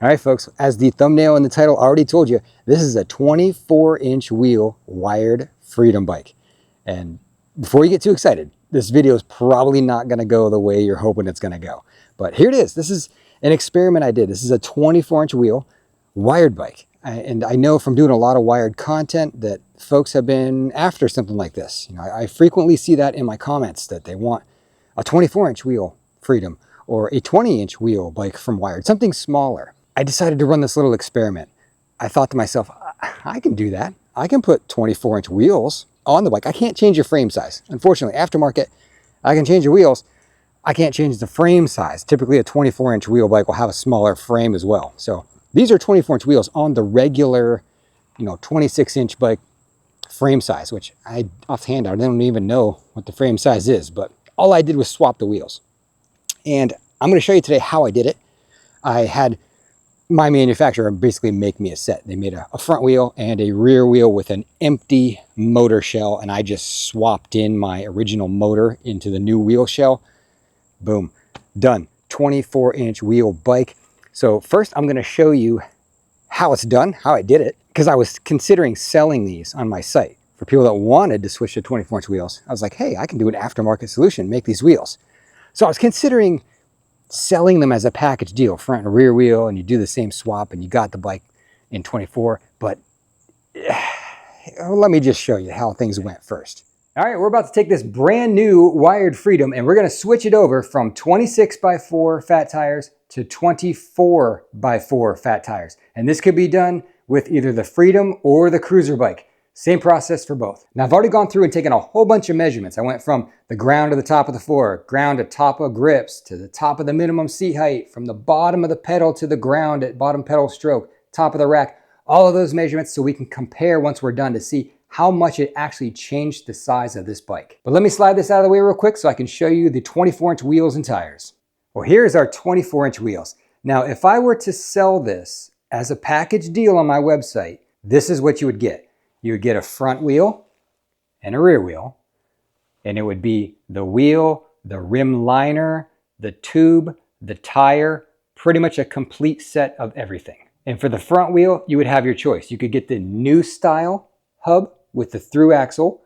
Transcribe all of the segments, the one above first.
All right, folks, as the thumbnail and the title already told you, this is a 24-inch wheel wired freedom bike. And before you get too excited, this video is probably not going to go the way you're hoping it's going to go. But here it is. This is an experiment I did. This is a 24-inch wheel wired bike. And I know from doing a lot of wired content that folks have been after something like this. You know, I frequently see that in my comments that they want a 24-inch wheel freedom or a 20-inch wheel bike from Wired, something smaller. I decided to run this little experiment. I thought to myself, I can do that. I can put 24-inch wheels on the bike. I can't change your frame size. Unfortunately, aftermarket, I can change your wheels. I can't change the frame size. Typically, a 24-inch wheel bike will have a smaller frame as well. So these are 24-inch wheels on the regular, 26-inch bike frame size, which offhand, I don't even know what the frame size is, but all I did was swap the wheels. And I'm going to show you today how I did it. I had my manufacturer basically make me a set. They made a front wheel and a rear wheel with an empty motor shell, and I just swapped in my original motor into the new wheel shell. Boom, done. 24-inch wheel bike. So first I'm going to show you how it's done, how I did it, because I was considering selling these on my site for people that wanted to switch to 24-inch wheels. I was like, hey, I can do an aftermarket solution, make these wheels. So I was considering selling them as a package deal, front and rear wheel, and you do the same swap and you got the bike in 24. But let me just show you how things went first. All right, we're about to take this brand new Wired Freedom and we're going to switch it over from 26x4 fat tires to 24x4 fat tires. And this could be done with either the Freedom or the Cruiser bike. Same process for both. Now I've already gone through and taken a whole bunch of measurements. I went from the ground to the top of the floor, ground to top of grips, to the top of the minimum seat height, from the bottom of the pedal to the ground at bottom pedal stroke, top of the rack, all of those measurements so we can compare once we're done to see how much it actually changed the size of this bike. But let me slide this out of the way real quick so I can show you the 24-inch wheels and tires. Well, here's our 24-inch wheels. Now, if I were to sell this as a package deal on my website, this is what you would get. You would get a front wheel and a rear wheel, and it would be the wheel, the rim liner, the tube, the tire, pretty much a complete set of everything. And for the front wheel, you would have your choice. You could get the new style hub with the through axle,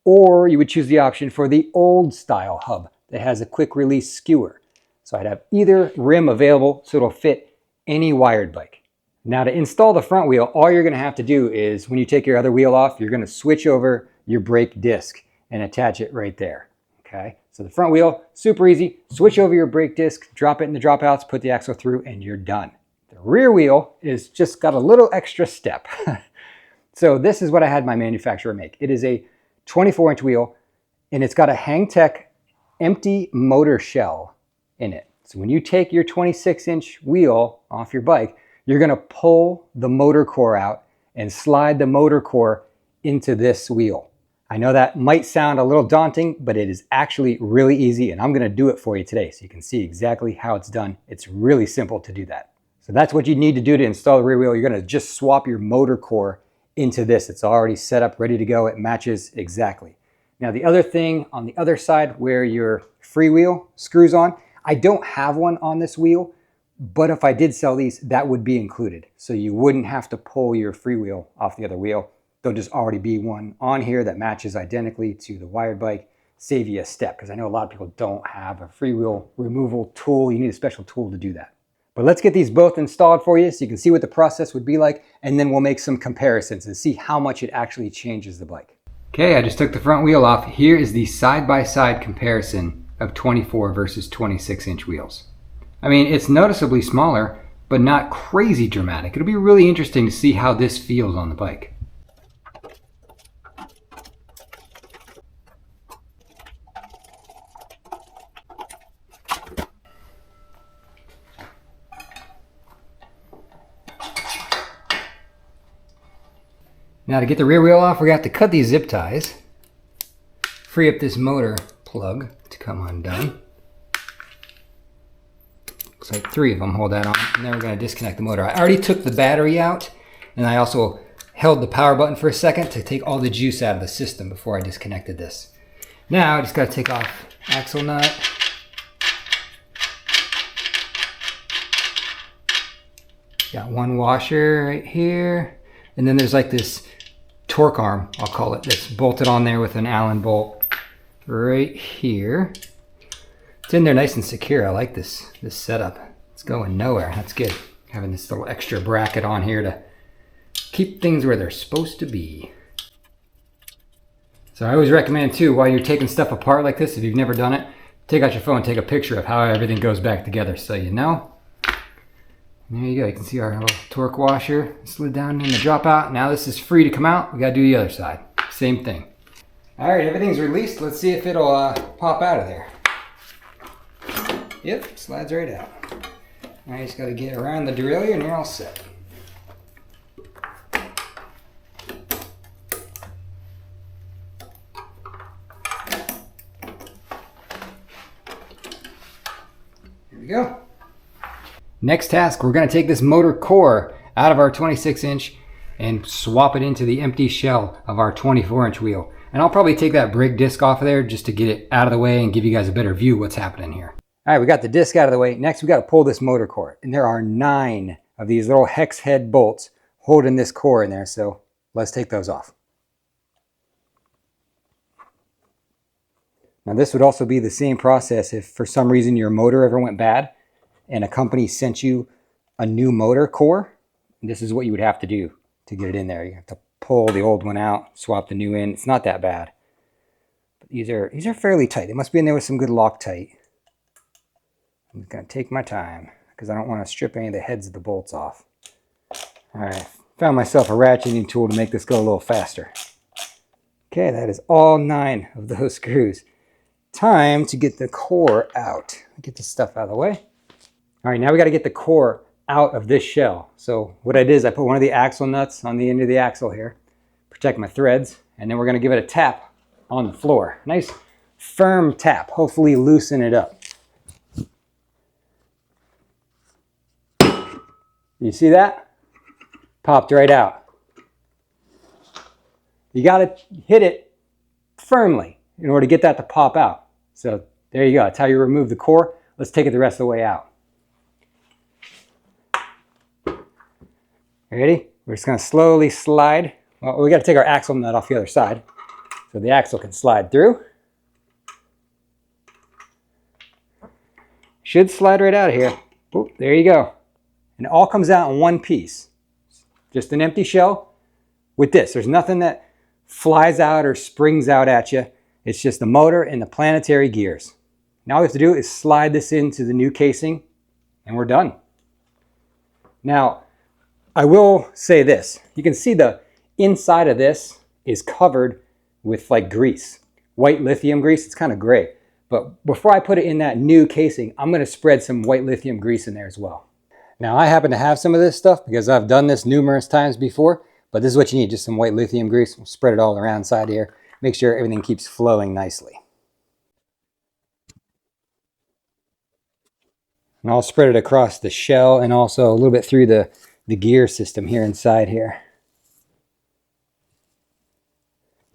or you would choose the option for the old style hub that has a quick release skewer. So I'd have either rim available so it'll fit any wired bike. Now to install the front wheel, all you're going to have to do is when you take your other wheel off, you're going to switch over your brake disc and attach it right there. Okay, so the front wheel, super easy. Switch over your brake disc, drop it in the dropouts, put the axle through, and you're done. The rear wheel is just got a little extra step. So this is what I had my manufacturer make. It is a 24-inch wheel, and it's got a Hangtech empty motor shell in it. So when you take your 26-inch wheel off your bike, you're going to pull the motor core out and slide the motor core into this wheel. I know that might sound a little daunting, but it is actually really easy, and I'm going to do it for you today so you can see exactly how it's done. It's really simple to do that. So that's what you need to do to install the rear wheel. You're going to just swap your motor core into this. It's already set up, ready to go. It matches exactly. Now the other thing on the other side where your freewheel screws on, I don't have one on this wheel, but if I did sell these, that would be included. So you wouldn't have to pull your freewheel off the other wheel. There'll just already be one on here that matches identically to the wired bike. Save you a step, because I know a lot of people don't have a freewheel removal tool. You need a special tool to do that. But let's get these both installed for you so you can see what the process would be like, and then we'll make some comparisons and see how much it actually changes the bike. Okay, I just took the front wheel off. Here is the side-by-side comparison of 24 versus 26-inch wheels. I mean, it's noticeably smaller, but not crazy dramatic. It'll be really interesting to see how this feels on the bike. Now to get the rear wheel off, we're going to have to cut these zip ties, free up this motor plug to come undone. Looks like 3 of them. Hold that on, and then we're going to disconnect the motor. I already took the battery out, and I also held the power button for a second to take all the juice out of the system before I disconnected this. Now I just got to take off axle nut, Got one washer right here. And then there's like this torque arm, I'll call it, that's bolted on there with an Allen bolt right here. It's in there nice and secure. I like this setup. It's going nowhere. That's good. Having this little extra bracket on here to keep things where they're supposed to be. So I always recommend too, while you're taking stuff apart like this, if you've never done it, take out your phone, take a picture of how everything goes back together so you know. And there you go. You can see our little torque washer slid down in the dropout. Now this is free to come out. We got to do the other side. Same thing. All right, everything's released. Let's see if it'll pop out of there. Yep, slides right out. Now you just got to get around the derailleur and you're all set. Here we go. Next task, we're going to take this motor core out of our 26-inch and swap it into the empty shell of our 24-inch wheel. And I'll probably take that brake disc off of there just to get it out of the way and give you guys a better view of what's happening here. All right, we got the disc out of the way. Next, we got to pull this motor core. And there are 9 of these little hex head bolts holding this core in there. So let's take those off. Now this would also be the same process if for some reason your motor ever went bad and a company sent you a new motor core. This is what you would have to do to get it in there. You have to pull the old one out, swap the new in. It's not that bad. But these are fairly tight. They must be in there with some good Loctite. I'm going to take my time because I don't want to strip any of the heads of the bolts off. All right, found myself a ratcheting tool to make this go a little faster. Okay, that is all 9 of those screws. Time to get the core out. Get this stuff out of the way. All right, now we got to get the core out of this shell. So what I did is I put one of the axle nuts on the end of the axle here, protect my threads, and then we're going to give it a tap on the floor. Nice firm tap, hopefully loosen it up. You see that? Popped right out. You got to hit it firmly in order to get that to pop out. So there you go. That's how you remove the core. Let's take it the rest of the way out. Ready? We're just going to slowly slide. Well, we got to take our axle nut off the other side so the axle can slide through. Should slide right out of here. Oop, there you go. And it all comes out in one piece. Just an empty shell with this. There's nothing that flies out or springs out at you. It's just the motor and the planetary gears. Now all we have to do is slide this into the new casing and we're done. Now, I will say this. You can see the inside of this is covered with like grease. White lithium grease. It's kind of gray. But before I put it in that new casing, I'm going to spread some white lithium grease in there as well. Now, I happen to have some of this stuff because I've done this numerous times before. But this is what you need, just some white lithium grease. We'll spread it all around inside here. Make sure everything keeps flowing nicely. And I'll spread it across the shell and also a little bit through the gear system here inside here.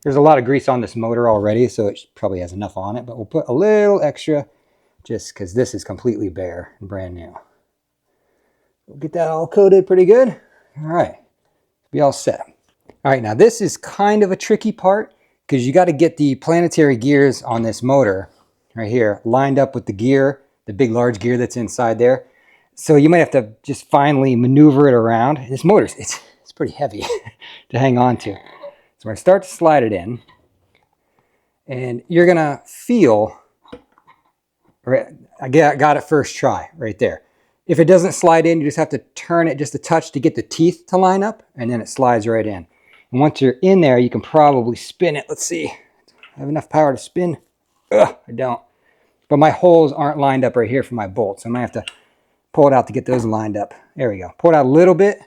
There's a lot of grease on this motor already, so it probably has enough on it, but we'll put a little extra just because this is completely bare and brand new. We'll get that all coated pretty good. All right, be all set. All right, now this is kind of a tricky part because you got to get the planetary gears on this motor right here lined up with the gear, the big large gear that's inside there. So you might have to just finally maneuver it around. This motor, it's pretty heavy to hang on to. So I start to slide it in and you're gonna feel, I got it first try right there. If it doesn't slide in, you just have to turn it just a touch to get the teeth to line up and then it slides right in. And once you're in there, you can probably spin it. Let's see, I have enough power to spin. Ugh, I don't. But my holes aren't lined up right here for my bolts. So I'm gonna have to pull it out to get those lined up. There we go. Pull it out a little bit,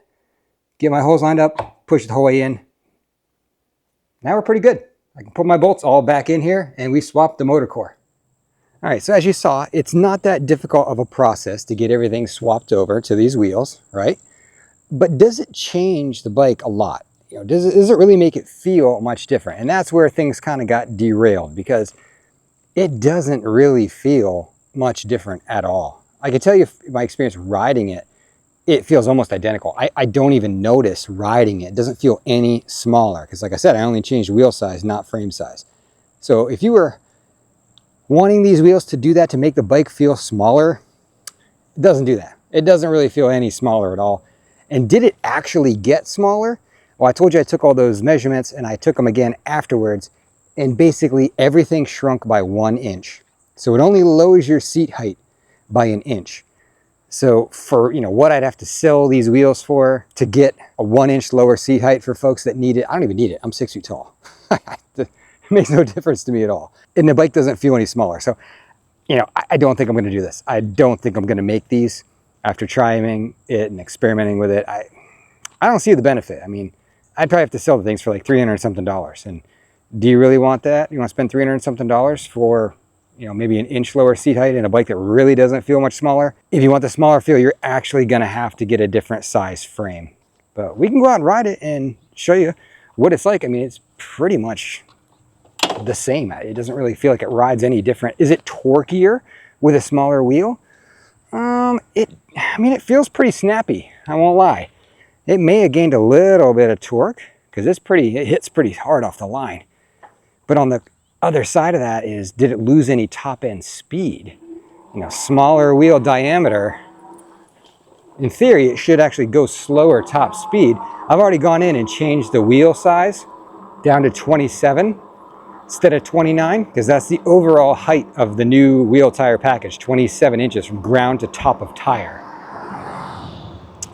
get my holes lined up, push it the whole way in. Now we're pretty good. I can put my bolts all back in here and we swapped the motor core. All right, so as you saw, it's not that difficult of a process to get everything swapped over to these wheels, right? But does it change the bike a lot? You know, does it really make it feel much different? And that's where things kind of got derailed because it doesn't really feel much different at all. I can tell you my experience riding it, it feels almost identical. I don't even notice riding it. It doesn't feel any smaller because, like I said, I only changed wheel size, not frame size. So if you were wanting these wheels to do that, to make the bike feel smaller, it doesn't do that. It doesn't really feel any smaller at all. And did it actually get smaller? Well, I told you I took all those measurements and I took them again afterwards, and basically everything shrunk by 1 inch. So it only lowers your seat height by 1 inch. So for, you know, what I'd have to sell these wheels for to get a 1 inch lower seat height for folks that need it, I don't even need it. I'm 6 feet tall. It makes no difference to me at all. And the bike doesn't feel any smaller. So, you know, I don't think I'm going to do this. I don't think I'm going to make these after trying it and experimenting with it. I don't see the benefit. I mean, I'd probably have to sell the things for like $300 something. And do you really want that? You want to spend $300 something for, you know, maybe 1 inch lower seat height in a bike that really doesn't feel much smaller? If you want the smaller feel, you're actually going to have to get a different size frame. But we can go out and ride it and show you what it's like. I mean, it's pretty much the same. It doesn't really feel like it rides any different. Is it torqueier with a smaller wheel? I mean, it feels pretty snappy. I won't lie. It may have gained a little bit of torque because it hits pretty hard off the line. But on the other side of that is, did it lose any top end speed? You know, smaller wheel diameter, in theory, it should actually go slower top speed. I've already gone in and changed the wheel size down to 27 instead of 29, because that's the overall height of the new wheel tire package, 27 inches from ground to top of tire.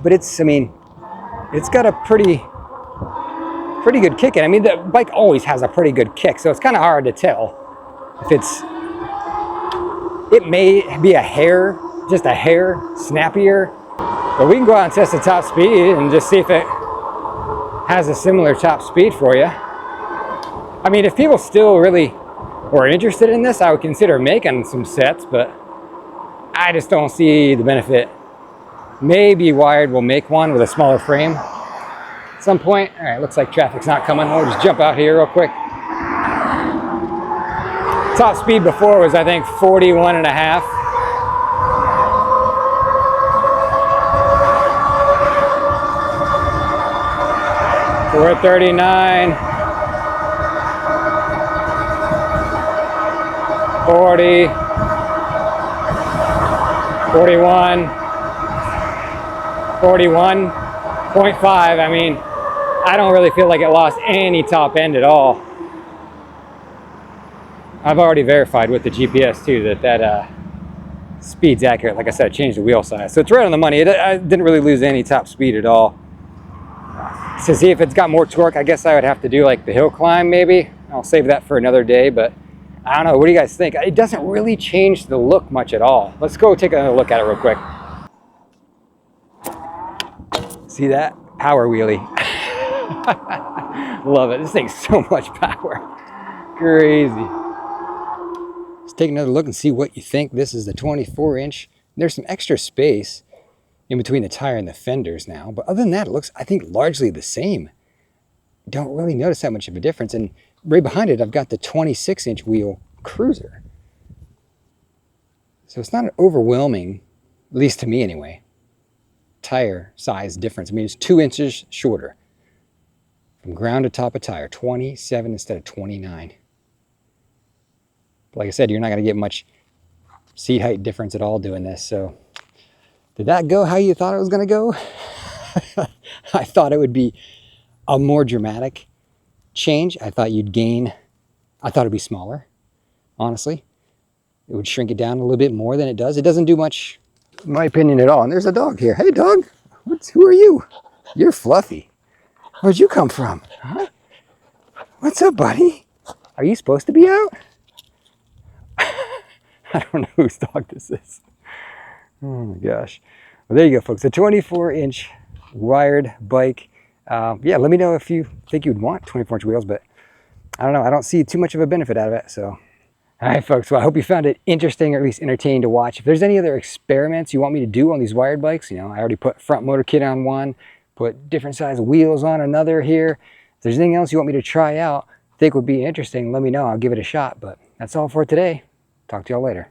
But it's, I mean, it's got a pretty good kick in. I mean, the bike always has a pretty good kick, so it's kind of hard to tell if it may be just a hair snappier. But we can go out and test the top speed and just see if it has a similar top speed for you. I mean, if people still really were interested in this, I would consider making some sets, but I just don't see the benefit. Maybe Wired will make one with a smaller frame at some point. All right, looks like traffic's not coming. We'll just jump out here real quick. Top speed before was, I think, 41.5. We're at 39. 40, 41, 41.5. I mean, I don't really feel like it lost any top end at all. I've already verified with the GPS too that speed's accurate. Like I said, I changed the wheel size, so it's right on the money. I didn't really lose any top speed at all. To see if it's got more torque, I guess I would have to do like the hill climb maybe. I'll save that for another day, but I don't know. What do you guys think? It doesn't really change the look much at all. Let's go take a look at it real quick. See that? Power wheelie. Love it. This thing's so much power. Crazy. Let's take another look and see what you think. This is the 24-inch. There's some extra space in between the tire and the fenders now. But other than that, it looks, I think, largely the same. Don't really notice that much of a difference. And right behind it, I've got the 26-inch wheel cruiser. So it's not an overwhelming, at least to me anyway, tire size difference. I mean, it's 2 inches shorter from ground to top of tire, 27 instead of 29. But like I said, you're not going to get much seat height difference at all doing this. So did that go how you thought it was going to go? I thought it would be a more dramatic change. I thought you'd gain, I thought it'd be smaller, honestly. It would shrink it down a little bit more than it does. It doesn't do much, in my opinion, at all. And there's a dog here. Hey, dog. Who are you? You're fluffy. Where'd you come from? Huh? What's up, buddy? Are you supposed to be out? I don't know whose dog this is. Oh my gosh. Well, there you go, folks. A 24-inch wired bike. Yeah, let me know if you think you'd want 24-inch wheels, but I don't know. I don't see too much of a benefit out of it. So, all right, folks. Well, I hope you found it interesting or at least entertaining to watch. If there's any other experiments you want me to do on these wired bikes, you know, I already put front motor kit on one, put different size wheels on another here. If there's anything else you want me to try out, think would be interesting, let me know. I'll give it a shot. But that's all for today. Talk to y'all later.